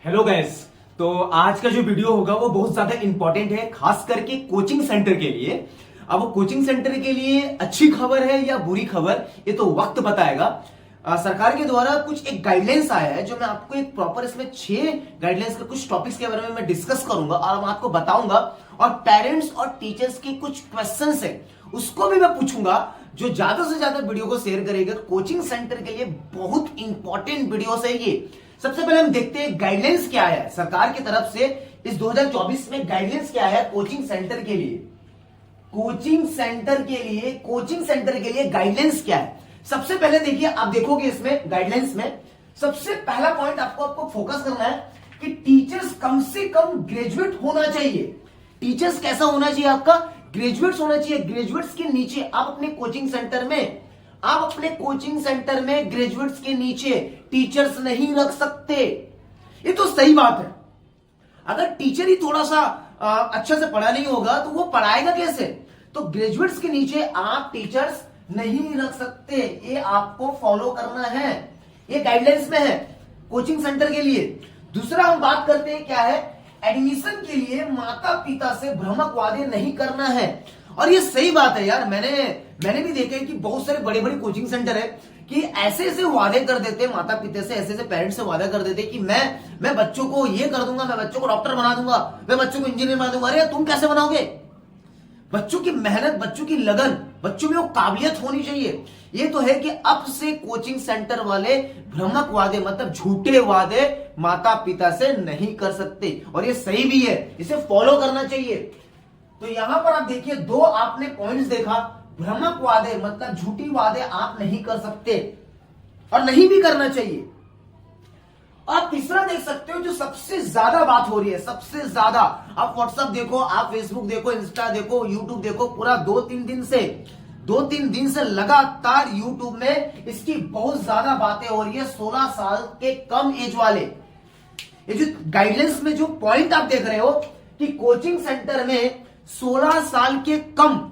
Hello guys. तो आज का जो वीडियो होगा वो बहुत ज्यादा इंपॉर्टेंट है, खास करके कोचिंग सेंटर के लिए। अब वो कोचिंग सेंटर के लिए अच्छी खबर है या बुरी खबर, ये तो वक्त बताएगा। सरकार के द्वारा कुछ एक गाइडलाइंस आया है, जो मैं आपको एक प्रॉपर इसमें 6 गाइडलाइंस के कुछ टॉपिक्स के बारे में मैं डिस्कस करूंगा और मैं आपको बताऊंगा। और पेरेंट्स और टीचर्स की कुछ क्वेश्चंस है, उसको भी मैं पूछूंगा। जो ज्यादा से ज्यादा वीडियो को शेयर करेगा कोचिंग सेंटर के लिए बहुत इंपॉर्टेंट वीडियो है ये। सबसे पहले हम देखते हैं गाइडलाइंस क्या है सरकार की तरफ से। इस 2024 में गाइडलाइंस क्या है कोचिंग सेंटर के लिए। कोचिंग सेंटर के लिए गाइडलाइंस क्या है। सबसे पहले देखिए, आप देखोगे इसमें गाइडलाइंस में सबसे पहला पॉइंट आपको फोकस करना है कि टीचर्स कम से कम ग्रेजुएट होना चाहिए। टीचर्स कैसा होना चाहिए आपका? ग्रेजुएट्स होना चाहिए। ग्रेजुएट्स के नीचे आप अपने कोचिंग सेंटर में ग्रेजुएट्स के नीचे टीचर्स नहीं रख सकते। ये तो सही बात है। अगर टीचर ही थोड़ा सा अच्छा से पढ़ा नहीं होगा तो वो पढ़ाएगा कैसे? तो ग्रेजुएट्स के नीचे आप टीचर्स नहीं रख सकते। ये आपको फॉलो करना है, ये गाइडलाइंस में है कोचिंग सेंटर के लिए। दूसरा हम बात करते हैं क्या है, एडमिशन के लिए माता पिता से भ्रामक वादे नहीं करना है। और ये सही बात है यार, मैंने भी देखा है कि बहुत सारे बड़े बड़े कोचिंग सेंटर है कि ऐसे वादे कर देते हैं माता पिता से, ऐसे पेरेंट्स से वादा कर देते हैं कि मैं बच्चों को ये कर दूंगा, मैं बच्चों को डॉक्टर बना दूंगा, मैं बच्चों को इंजीनियर बना दूंगा। अरे तुम कैसे बनाओगे? बच्चों की मेहनत, बच्चों की लगन, बच्चों में वो काबिलियत होनी चाहिए। ये तो है कि अब से कोचिंग सेंटर वाले भ्रामक वादे मतलब झूठे वादे माता पिता से नहीं कर सकते, और ये सही भी है, इसे फॉलो करना चाहिए। तो यहां पर आप देखिए, 2 आपने पॉइंट्स देखा। भ्रामक वादे मतलब झूठी वादे आप नहीं कर सकते और नहीं भी करना चाहिए। आप तीसरा देख सकते हो, जो सबसे ज्यादा बात हो रही है, सबसे ज्यादा आप व्हाट्सएप देखो, आप फेसबुक देखो, इंस्टा देखो, यूट्यूब देखो, पूरा 2-3 दिन से लगातार यूट्यूब में इसकी बहुत ज्यादा बातें हो रही है। 16 साल के कम एज वाले, ये जो गाइडलाइंस में जो पॉइंट आप देख रहे हो कि कोचिंग सेंटर में 16 साल के कम,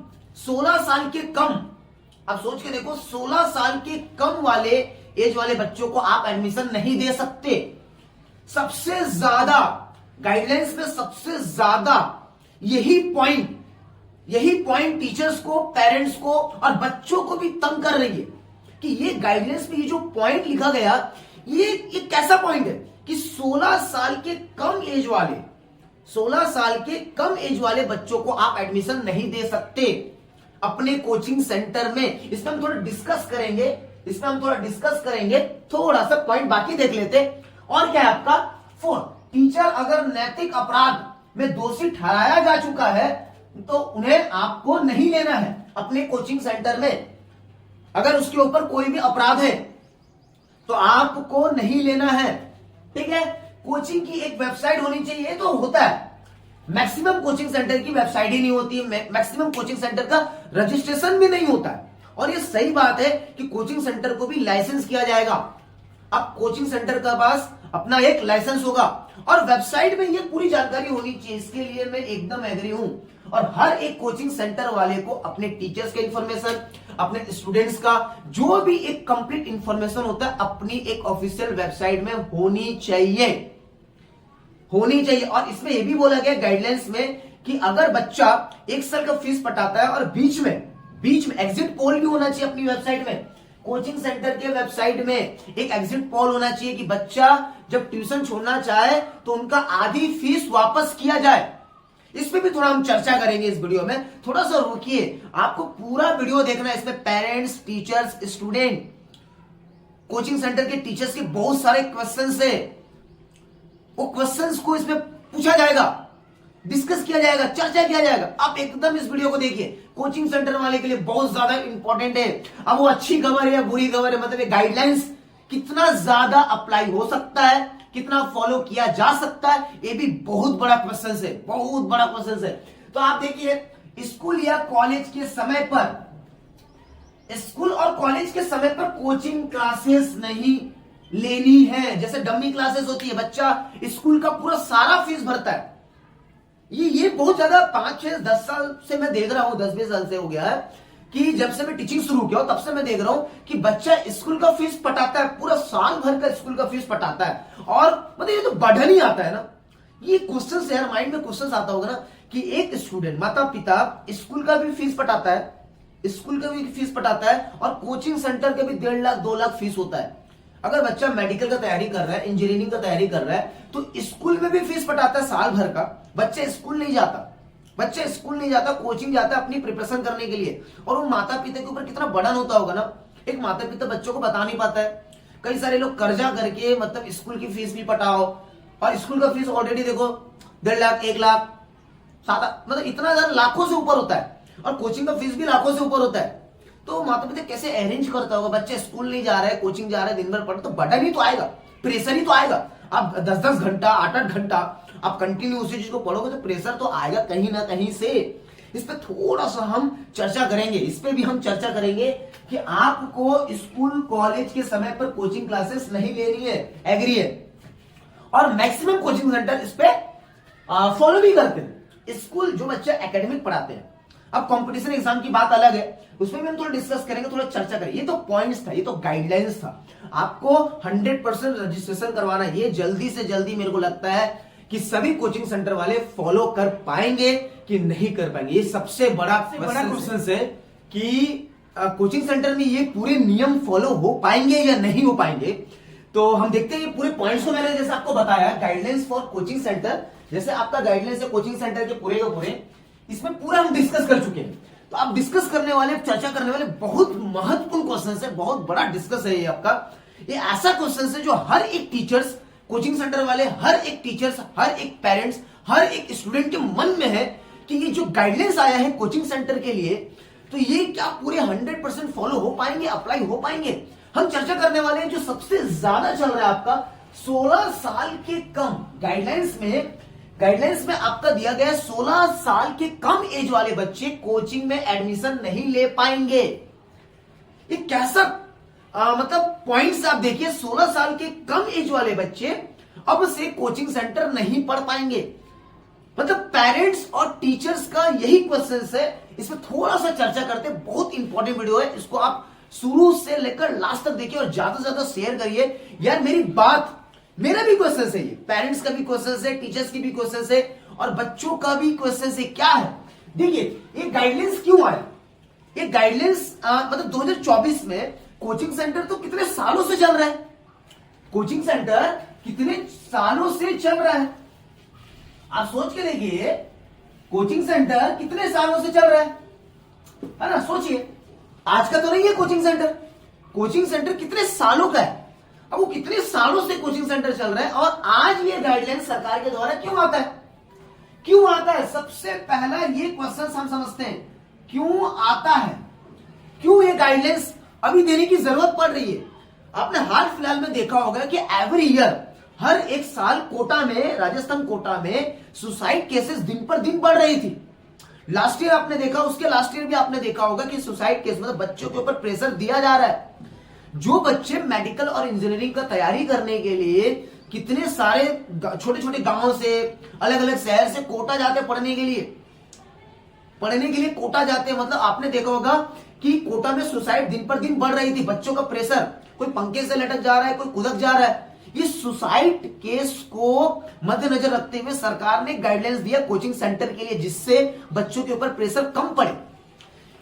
आप सोच के देखो, 16 साल के कम वाले एज वाले बच्चों को आप एडमिशन नहीं दे सकते। सबसे ज्यादा गाइडलाइंस में सबसे ज्यादा यही पॉइंट टीचर्स को, पेरेंट्स को और बच्चों को भी तंग कर रही है कि ये गाइडलाइंस में ये जो पॉइंट लिखा गया, ये कैसा पॉइंट है कि 16 साल के कम एज वाले बच्चों को आप एडमिशन नहीं दे सकते अपने कोचिंग सेंटर में। इसमें हम थोड़ा डिस्कस करेंगे, थोड़ा सा पॉइंट बाकी देख लेते। और क्या है आपका 4, टीचर अगर नैतिक अपराध में दोषी ठहराया जा चुका है तो उन्हें आपको नहीं लेना है अपने कोचिंग सेंटर में। अगर उसके ऊपर कोई भी अपराध है तो आपको नहीं लेना है, ठीक है। कोचिंग की एक वेबसाइट होनी चाहिए, तो होता है मैक्सिमम कोचिंग सेंटर की वेबसाइट ही नहीं होती है, मैक्सिमम कोचिंग सेंटर का रजिस्ट्रेशन भी नहीं होता है। और ये सही बात है कि कोचिंग सेंटर को भी लाइसेंस किया जाएगा। अब कोचिंग सेंटर का पास अपना एक लाइसेंस होगा और वेबसाइट में ये पूरी जानकारी होनी चाहिए, इसके लिए मैं एकदम एग्री हूं। और हर एक कोचिंग सेंटर वाले को अपने टीचर्स के इंफॉर्मेशन, अपने स्टूडेंट्स का जो भी एक कंप्लीट इंफॉर्मेशन होता है अपनी एक ऑफिशियल वेबसाइट में होनी चाहिए। और इसमें यह भी बोला गया गाइडलाइंस में कि अगर बच्चा 1 साल का फीस पटाता है और बीच में एग्जिट पोल भी होना चाहिए अपनी वेबसाइट में। कोचिंग सेंटर के वेबसाइट में एक एग्जिट पोल होना चाहिए कि बच्चा जब ट्यूशन छोड़ना चाहे तो उनका आधी फीस वापस किया जाए। इस पे भी थोड़ा हम चर्चा करेंगे इस वीडियो में, थोड़ा सा रुकिए, आपको पूरा वीडियो देखना है। इसमें parents, teachers, student, coaching centre के टीचर्स के बहुत सारे क्वेश्चंस है, वो क्वेश्चंस को इसमें पूछा जाएगा, डिस्कस किया जाएगा, चर्चा किया जाएगा। आप एकदम इस वीडियो को देखिए, कोचिंग सेंटर वाले के लिए बहुत ज्यादा इंपॉर्टेंट है। अब वो अच्छी खबर है या बुरी खबर है, मतलब ये गाइडलाइंस कितना ज्यादा अप्लाई हो सकता है, कितना फॉलो किया जा सकता है, ये भी बहुत बड़ा क्वेश्चन है। तो आप देखिए, स्कूल और कॉलेज के समय पर कोचिंग क्लासेस नहीं लेनी है। जैसे डमी क्लासेस होती है, बच्चा स्कूल का पूरा सारा फीस भरता है। ये बहुत ज्यादा 5, 6, 10 साल से मैं देख रहा हूं, 10-20 साल से हो गया है कि जब से मैं टीचिंग शुरू किया तब से मैं देख रहा हूं कि बच्चा स्कूल का फीस पटाता है, पूरा साल भर का स्कूल का फीस पटाता है, और मतलब ये तो बढ़न ही आता है ना। ये क्वेश्चन से यार माइंड में क्वेश्चन आता होगा ना कि एक स्टूडेंट, माता पिता स्कूल का भी फीस पटाता है, स्कूल का भी फीस पटाता है, और कोचिंग सेंटर के भी 1.5 लाख 2 लाख फीस होता है। अगर बच्चा मेडिकल का तैयारी कर रहा है, इंजीनियरिंग का तैयारी कर रहा है, तो स्कूल में भी फीस पटाता है साल भर का। बच्चा स्कूल नहीं जाता, बच्चा स्कूल नहीं जाता, कोचिंग जाता है अपनी प्रिपरेशन करने के लिए। और उन माता पिता के ऊपर कितना बर्डन होता होगा ना। एक माता पिता बच्चों को बता नहीं पाता है, कई सारे लोग कर्जा करके मतलब स्कूल की फीस भी पटाओ, और स्कूल का फीस ऑलरेडी देखो 1.5 लाख 1 लाख 7, मतलब इतना ज्यादा लाखों से ऊपर होता है, और कोचिंग का फीस भी लाखों से ऊपर होता है। तो माता पिता कैसे अरेंज करता होगा, बच्चे स्कूल नहीं जा रहे हैं, कोचिंग जा रहे हैं, दिन भर पढ़, तो बर्डन ही तो आएगा, प्रेशर ही तो आएगा। आप 10-10 घंटा 8-8 घंटा आप कंटिन्यू उसी चीज को पढ़ोगे तो प्रेशर तो आएगा कहीं ना कहीं से। इस पे थोड़ा सा हम चर्चा करेंगे, इस पे भी हम चर्चा करेंगे कि आपको स्कूल कॉलेज के समय पर कोचिंग क्लासेस नहीं लेनी है, एग्री है, और मैक्सिमम कोचिंग सेंटर इस पे फॉलो भी करते हैं। स्कूल जो बच्चे एकेडमिक पढ़ाते हैं, अब कंपटीशन एग्जाम की बात अलग है, उसमें भी हम थोड़ा डिस्कस करेंगे, थोड़ा चर्चा करेंगे। ये तो पॉइंट्स था, ये तो गाइडलाइंस था। आपको 100% रजिस्ट्रेशन करवाना, ये जल्दी से जल्दी मेरे को लगता है कि सभी कोचिंग सेंटर वाले फॉलो कर पाएंगे कि नहीं कर पाएंगे। ये सबसे बड़ा क्वेश्चन है कि कोचिंग सेंटर में ये पूरे नियम फॉलो हो पाएंगे या नहीं हो पाएंगे। तो हम देखते हैं ये पूरे पॉइंट्स को मैंने जैसे आपको बताया, गाइडलाइंस फॉर कोचिंग सेंटर, जैसे आपका गाइडलाइंस है कोचिंग सेंटर के पूरे के पूरे, इसमें पूरा हम डिस्कस कर चुके हैं। तो आप डिस्कस करने वाले, चर्चा करने वाले बहुत महत्वपूर्ण क्वेश्चन है, बहुत बड़ा डिस्कस है ये आपका। ये ऐसा क्वेश्चन है जो हर एक टीचर्स, कोचिंग सेंटर वाले, हर एक टीचर्स, हर एक पेरेंट्स, हर एक स्टूडेंट के मन में है कि ये जो गाइडलाइंस आया है कोचिंग सेंटर के लिए, तो ये क्या पूरे 100% फॉलो हो पाएंगे, अप्लाई हो पाएंगे। हम चर्चा करने वाले हैं जो सबसे ज्यादा चल रहा है आपका 16 साल के कम। गाइडलाइंस में आपका दिया गया 16 साल के कम एज वाले बच्चे कोचिंग में एडमिशन नहीं ले पाएंगे। ये कैसा मतलब पॉइंट्स आप देखिए, 16 साल के कम एज वाले बच्चे अब से कोचिंग सेंटर नहीं पढ़ पाएंगे। मतलब पेरेंट्स और टीचर्स का यही क्वेश्चन है, इसमें थोड़ा सा चर्चा करते हैं। बहुत इंपॉर्टेंट वीडियो है, इसको आप शुरू से लेकर लास्ट तक देखिए और ज्यादा से ज्यादा शेयर करिए। यार मेरी बात, मेरा भी क्वेश्चन है, ये पेरेंट्स का भी क्वेश्चन है, टीचर्स की भी क्वेश्चन है, और बच्चों का भी क्वेश्चन है। क्या है देखिए, ये गाइडलाइंस क्यों आया? ये गाइडलाइंस मतलब 2024 में कोचिंग सेंटर तो कितने सालों से चल रहा है, कोचिंग सेंटर कितने सालों से चल रहा है, आप सोच के देखिए, कोचिंग सेंटर कितने सालों से चल रहा है ना। सोचिए, आज का तो नहीं है कोचिंग सेंटर, कोचिंग सेंटर कितने सालों का है। अब वो कितने सालों से कोचिंग सेंटर चल रहा है, और आज ये गाइडलाइंस सरकार के द्वारा क्यों आता है, क्यों आता है? सबसे पहला ये क्वेश्चन हम समझते हैं, क्यों आता है, क्यों ये गाइडलाइंस अभी देने की जरूरत पड़ रही है। आपने हाल फिलहाल में देखा होगा कि एवरी ईयर, हर एक साल कोटा में, राजस्थान कोटा में सुसाइड केसेस दिन पर दिन बढ़ रही थी। लास्ट ईयर आपने देखा, उसके लास्ट ईयर भी आपने देखा होगा कि सुसाइड केस, मतलब बच्चों के ऊपर प्रेशर दिया जा रहा है। जो बच्चे मेडिकल और इंजीनियरिंग का तैयारी करने के लिए कितने सारे छोटे छोटे गांवों से, अलग अलग शहर से कोटा जाते पढ़ने के लिए कोटा जाते, मतलब आपने देखा होगा कि कोटा में सुसाइड दिन पर दिन बढ़ रही थी। बच्चों का प्रेशर, कोई पंखे से लटक जा रहा है, कोई कूदक जा रहा है। इस सुसाइड केस को मद्देनजर रखते हुए सरकार ने गाइडलाइंस दिया कोचिंग सेंटर के लिए, जिससे बच्चों के ऊपर प्रेशर कम पड़े।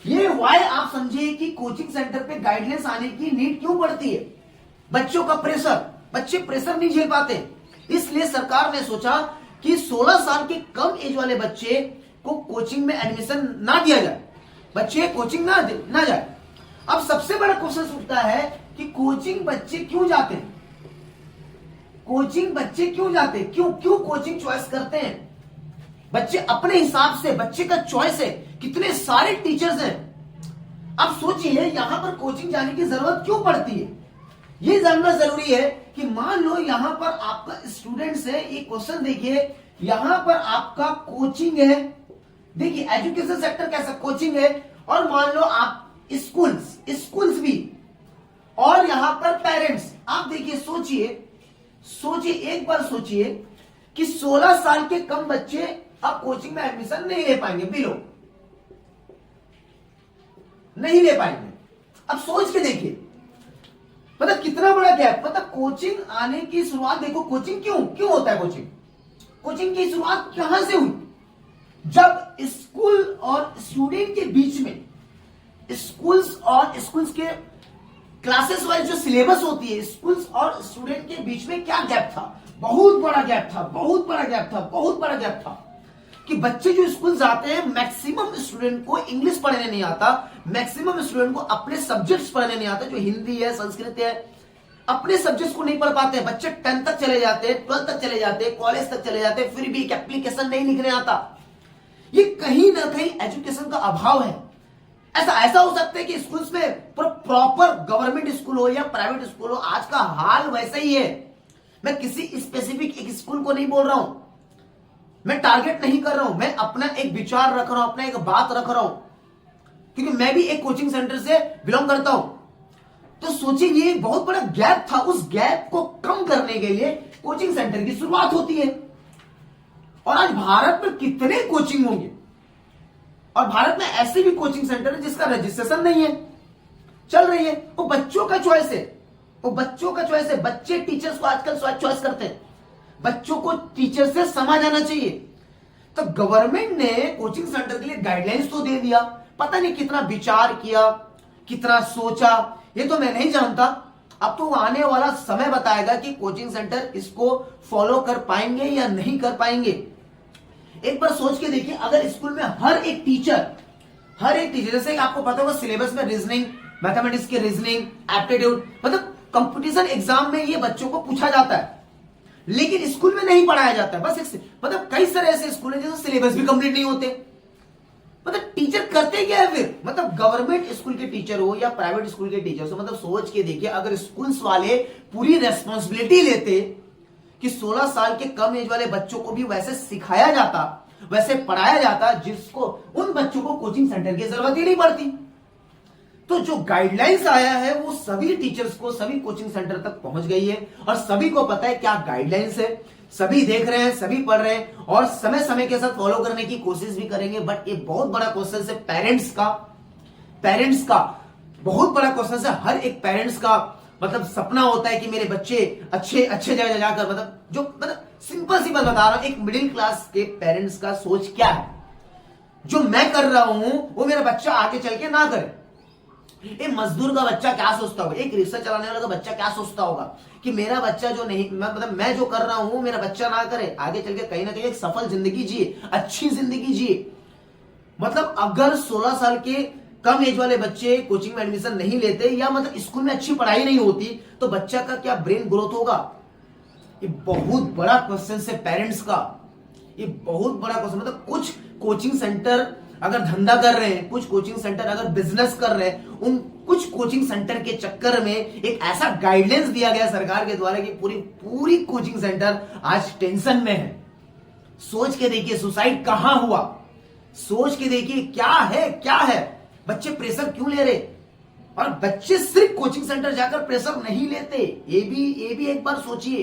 ये वाई आप समझिए कि कोचिंग सेंटर पे गाइडलाइंस आने की नीड क्यों पड़ती है। बच्चों का प्रेशर, बच्चे प्रेशर नहीं झेल पाते, इसलिए सरकार ने सोचा कि 16 साल के कम एज वाले बच्चे को कोचिंग में एडमिशन ना दिया जाए, बच्चे कोचिंग ना जाए। अब सबसे बड़ा क्वेश्चन उठता है कि कोचिंग बच्चे क्यों जाते हैं, कोचिंग बच्चे क्यों जाते हैं, क्यों कोचिंग चॉइस करते हैं। बच्चे अपने हिसाब से, बच्चे का चॉइस है, कितने सारे टीचर्स हैं। अब सोचिए यहां पर कोचिंग जाने की जरूरत क्यों पड़ती है। ये जानना जरूरी है कि मान लो यहां पर आपका स्टूडेंट्स है, ये क्वेश्चन देखिए, यहां पर आपका कोचिंग है, देखिए एजुकेशन सेक्टर कैसा कोचिंग है, और मान लो आप स्कूल्स भी, और यहां पर पेरेंट्स। आप देखिए, सोचिए एक बार सोचिए कि 16 साल के कम बच्चे अब कोचिंग में एडमिशन नहीं ले पाएंगे। बिलो नहीं ले पाएंगे। अब सोच के देखिए, मतलब कितना बड़ा गैप। मतलब कोचिंग आने की शुरुआत देखो, कोचिंग क्यों होता है, कोचिंग की शुरुआत कहां से हुई? जब स्कूल और स्टूडेंट के बीच में, स्कूल्स के क्लासेस वाइज जो सिलेबस होती है, स्कूल्स और स्टूडेंट के बीच में क्या गैप था? बहुत बड़ा गैप था कि बच्चे जो स्कूल जाते हैं, मैक्सिमम स्टूडेंट को इंग्लिश पढ़ने नहीं आता, मैक्सिमम स्टूडेंट को अपने सब्जेक्ट्स पढ़ने नहीं आते, जो हिंदी है, संस्कृत है, अपने सब्जेक्ट्स को नहीं पढ़ पाते। बच्चे 10th तक चले जाते हैं, 12th तक चले जाते हैं, कॉलेज तक चले जाते हैं, फिर भी एक एप्लीकेशन नहीं लिखने आता। ये कहीं ना कहीं एजुकेशन का अभाव है। ऐसा हो सकता है कि स्कूल्स में प्रॉपर गवर्नमेंट स्कूल हो या प्राइवेट स्कूल हो, आज का हाल वैसा ही है। मैं किसी स्पेसिफिक एक स्कूल को नहीं बोल रहा हूं, मैं टारगेट नहीं कर रहा हूं, मैं अपना एक विचार रख रहा हूं, अपना एक बात रख रहा हूं, क्योंकि मैं भी एक कोचिंग सेंटर से बिलोंग करता हूं। तो सोचिए, ये बहुत बड़ा गैप था। उस गैप को कम करने के लिए कोचिंग सेंटर की शुरुआत होती है। और आज भारत में कितने कोचिंग होंगे, और भारत में ऐसे भी कोचिंग सेंटर है जिसका रजिस्ट्रेशन नहीं है, चल रही है। वो बच्चों का चॉइस है, बच्चे टीचर्स को आजकल चॉइस करते हैं। बच्चों को टीचर से समझ आना चाहिए। तो गवर्नमेंट ने कोचिंग सेंटर के लिए गाइडलाइंस तो दे दिया, पता नहीं कितना विचार किया, कितना सोचा, ये तो मैं नहीं जानता। अब तो आने वाला समय बताएगा कि कोचिंग सेंटर इसको फॉलो कर पाएंगे या नहीं कर पाएंगे। एक बार सोच के देखिए, अगर स्कूल में हर एक टीचर, जैसे आपको पता होगा सिलेबस में रीजनिंग, मैथमेटिक्स की रीजनिंग, एप्टीट्यूड, मतलब कंपटीशन एग्जाम में ये बच्चों को पूछा जाता है, लेकिन स्कूल में नहीं पढ़ाया जाता है। बस मतलब कई सारे ऐसे स्कूल हैं जिसमें सिलेबस भी कंप्लीट नहीं होते। मतलब टीचर करते क्या है फिर? मतलब गवर्नमेंट स्कूल के टीचर हो या प्राइवेट स्कूल के टीचर हो, मतलब सोच के देखिए, अगर स्कूल्स वाले पूरी रेस्पॉन्सिबिलिटी लेते कि 16 साल के कम एज वाले बच्चों को भी वैसे सिखाया जाता, वैसे पढ़ाया जाता, जिसको उन बच्चों को कोचिंग सेंटर की जरूरत ही नहीं पड़ती। तो जो गाइडलाइंस आया है वो सभी टीचर्स को, सभी कोचिंग सेंटर तक पहुंच गई है, और सभी को पता है क्या गाइडलाइंस है। सभी देख रहे हैं, सभी पढ़ रहे हैं, और समय समय के साथ फॉलो करने की कोशिश भी करेंगे। बट ये बहुत बड़ा क्वेश्चन है पेरेंट्स का बहुत बड़ा क्वेश्चन है। हर एक पेरेंट्स का मतलब सपना होता है कि मेरे बच्चे अच्छे जगह जाकर, मतलब सिंपल सी बात बता रहा हूं, एक मिडिल क्लास के पेरेंट्स का सोच क्या है, जो मैं कर रहा हूं वो मेरा बच्चा आगे चल के ना करे। एक मजदूर का बच्चा क्या सोचता होगा, एक रिक्शा चलाने वाला का बच्चा क्या सोचता होगा कि मेरा बच्चा जो नहीं, मतलब मैं जो कर रहा हूं मेरा बच्चा ना करे, आगे चल के कहीं ना कहीं एक सफल जिंदगी जिए, अच्छी जिंदगी जिए। मतलब अगर 16 साल के कम एज वाले बच्चे कोचिंग में एडमिशन नहीं लेते, या मतलब स्कूल में अच्छी पढ़ाई नहीं होती, तो बच्चा का क्या ब्रेन ग्रोथ होगा? ये बहुत बड़ा क्वेश्चन है पेरेंट्स का, ये बहुत बड़ा क्वेश्चन। मतलब कुछ कोचिंग सेंटर अगर धंधा कर रहे हैं, कुछ कोचिंग सेंटर अगर बिजनेस कर रहे हैं, उन कुछ कोचिंग सेंटर के चक्कर में एक ऐसा गाइडलाइंस दिया गया सरकार के द्वारा कि पूरी कोचिंग सेंटर आज टेंशन में है। सोच के देखिए सुसाइड कहां हुआ, सोच के देखिए क्या है, बच्चे प्रेशर क्यों ले रहे, और बच्चे सिर्फ कोचिंग सेंटर जाकर प्रेशर नहीं लेते। ये भी एक बार सोचिए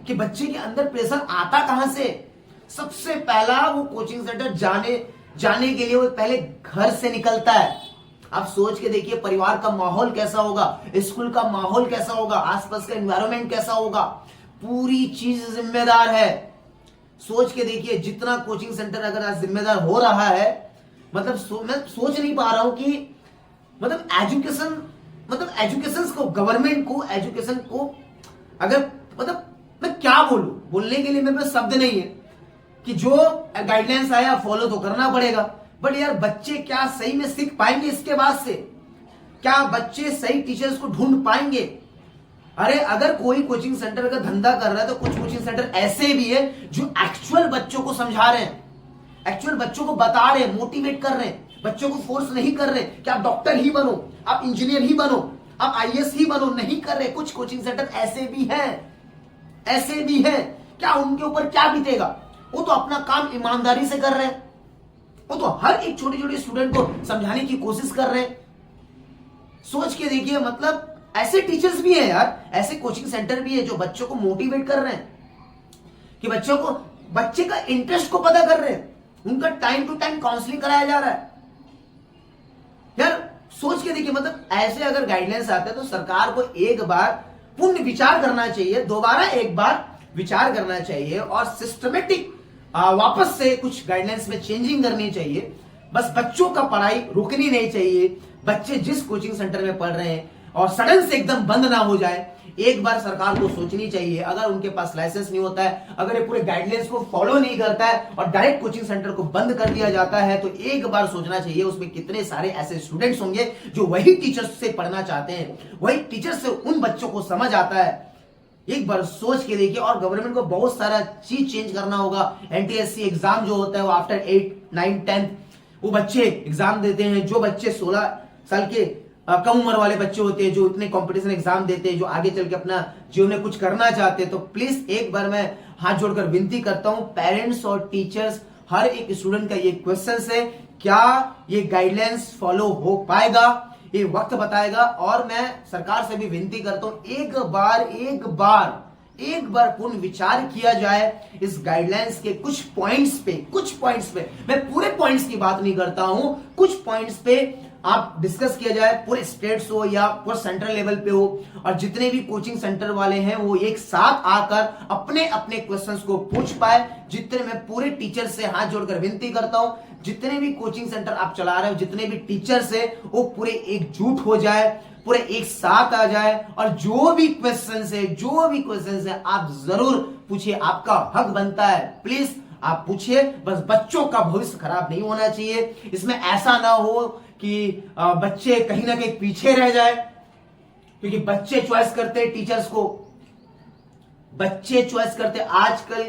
कि बच्चे के अंदर प्रेशर आता कहां से। सबसे पहला वो कोचिंग सेंटर जाने के लिए वो पहले घर से निकलता है। आप सोच के देखिए परिवार का माहौल कैसा होगा, स्कूल का माहौल कैसा होगा, आसपास का एनवायरनमेंट कैसा होगा, पूरी चीज जिम्मेदार है। सोच के देखिए जितना कोचिंग सेंटर अगर आज जिम्मेदार हो रहा है, मतलब मैं सोच नहीं पा रहा हूं कि मतलब एजुकेशन को, गवर्नमेंट को, एजुकेशन को अगर, मतलब मैं क्या बोलने के लिए मेरे पास शब्द नहीं है कि जो गाइडलाइंस आया फॉलो तो करना पड़ेगा। बट यार बच्चे क्या सही में सीख पाएंगे इसके बाद से? क्या बच्चे सही टीचर्स को ढूंढ पाएंगे? अरे अगर कोई कोचिंग सेंटर का धंधा कर रहा है तो कुछ कोचिंग सेंटर ऐसे भी है जो एक्चुअल बच्चों को समझा रहे हैं, एक्चुअल बच्चों को बता रहे हैं, मोटिवेट कर रहे हैं, बच्चों को फोर्स नहीं कर रहे कि आप डॉक्टर ही बनो, आप इंजीनियर ही बनो, आप आईएएस ही बनो, नहीं कर रहे। कुछ कोचिंग सेंटर ऐसे भी हैं। क्या उनके ऊपर क्या बीतेगा? वो तो अपना काम ईमानदारी से कर रहे हैं, वो तो हर एक छोटे स्टूडेंट को समझाने की कोशिश कर रहे हैं। सोच के देखिए, मतलब ऐसे टीचर्स भी हैं यार, ऐसे कोचिंग सेंटर भी है जो बच्चों को मोटिवेट कर रहे हैं, कि बच्चे का इंटरेस्ट को पता कर रहे हैं, उनका टाइम टू टाइम काउंसलिंग कराया जा रहा है। यार सोच के देखिए, मतलब ऐसे अगर गाइडलाइंस आते हैं तो सरकार को एक बार पुनः विचार करना चाहिए, दोबारा एक बार विचार करना चाहिए और सिस्टमेटिक वापस से कुछ गाइडलाइंस में चेंजिंग करनी चाहिए। बस बच्चों का पढ़ाई रुकनी नहीं चाहिए, बच्चे जिस कोचिंग सेंटर में पढ़ रहे हैं और सडन से एकदम बंद ना हो जाए। एक बार सरकार को सोचनी चाहिए, अगर उनके पास लाइसेंस नहीं होता है, अगर ये पूरे गाइडलाइंस को फॉलो नहीं करता है और डायरेक्ट कोचिंग सेंटर को बंद कर दिया जाता है, तो एक बार सोचना चाहिए उसमें कितने सारे ऐसे स्टूडेंट्स होंगे जो वही टीचर से पढ़ना चाहते हैं, वही टीचर से उन बच्चों को समझ आता है। एक बार सोच के देखिए। और गवर्नमेंट को बहुत सारा चीज चेंज करना होगा। एनटीएससी एग्जाम जो होता है वो आफ्टर 8, 9, 10 वो बच्चे एग्जाम देते हैं। जो बच्चे 16 साल के कम उम्र वाले बच्चे होते हैं, जो इतने कंपटीशन एग्जाम देते हैं, जो आगे चल के अपना जीवन में कुछ करना चाहते हैं, तो प्लीज एक बार मैं हाथ जोड़कर विनती करता हूं, पेरेंट्स और टीचर्स, हर एक स्टूडेंट का ये क्वेश्चन है, क्या ये गाइडलाइंस फॉलो हो पाएगा, ये वक्त बताएगा। और मैं सरकार से भी विनती करता हूं, एक बार पुनः विचार किया जाए इस गाइडलाइंस के कुछ पॉइंट्स पे। मैं पूरे पॉइंट्स की बात नहीं करता हूं, कुछ पॉइंट्स पे आप डिस्कस किया जाए, पूरे स्टेट्स हो या पूरे सेंट्रल लेवल पे हो, और जितने भी कोचिंग सेंटर वाले हैं वो एक साथ आकर अपने अपने क्वेश्चंस को पूछ पाए। जितने मैं पूरे टीचर से हाथ जोड़कर विनती करता हूं, जितने भी कोचिंग सेंटर आप चला रहे हो, जितने भी टीचर्स है, वो पूरे एकजुट हो जाए, पूरे एक साथ आ जाए, और जो भी क्वेश्चंस है आप जरूर पूछिए, आपका हक बनता है। प्लीज आप पूछिए, बस बच्चों का भविष्य खराब नहीं होना चाहिए। इसमें ऐसा ना हो कि बच्चे कहीं ना कहीं पीछे रह जाए, क्योंकि बच्चे चॉइस करते हैं टीचर्स को, बच्चे चॉइस करते। आजकल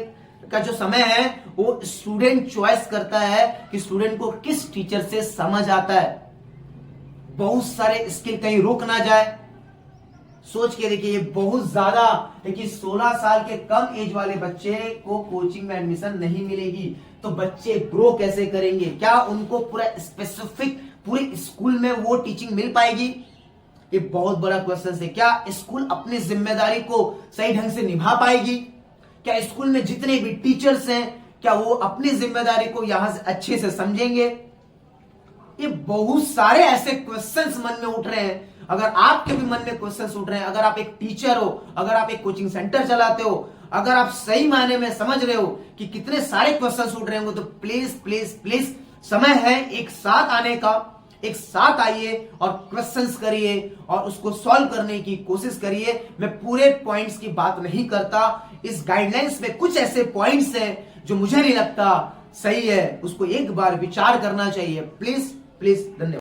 का जो समय है वो स्टूडेंट चॉइस करता है कि स्टूडेंट को किस टीचर से समझ आता है। बहुत सारे स्किल कहीं रुक ना जाए। सोच के देखिए, ये बहुत ज्यादा है कि 16 साल के कम एज वाले बच्चे को कोचिंग में एडमिशन नहीं मिलेगी तो बच्चे ग्रो कैसे करेंगे? क्या उनको पूरा स्पेसिफिक पूरे स्कूल में वो टीचिंग मिल पाएगी? ये बहुत बड़ा क्वेश्चन है। क्या स्कूल अपनी जिम्मेदारी को सही ढंग से निभा पाएगी? क्या स्कूल में जितने भी टीचर्स हैं, क्या वो अपनी जिम्मेदारी को यहां से अच्छे से समझेंगे? ये बहुत सारे ऐसे क्वेश्चंस मन में उठ रहे हैं। अगर आपके भी मन में क्वेश्चंस उठ रहे हैं, अगर आप एक टीचर हो, अगर आप एक कोचिंग सेंटर चलाते हो, अगर आप सही मायने में समझ रहे हो कि कितने सारे क्वेश्चंस उठ रहे होंगे, तो प्लीज प्लीज प्लीज समय है एक साथ आने का। एक साथ आइए और क्वेश्चंस करिए और उसको सॉल्व करने की कोशिश करिए। मैं पूरे पॉइंट्स की बात नहीं करता, इस गाइडलाइंस में कुछ ऐसे पॉइंट्स हैं जो मुझे नहीं लगता सही है, उसको एक बार विचार करना चाहिए। प्लीज प्लीज, धन्यवाद।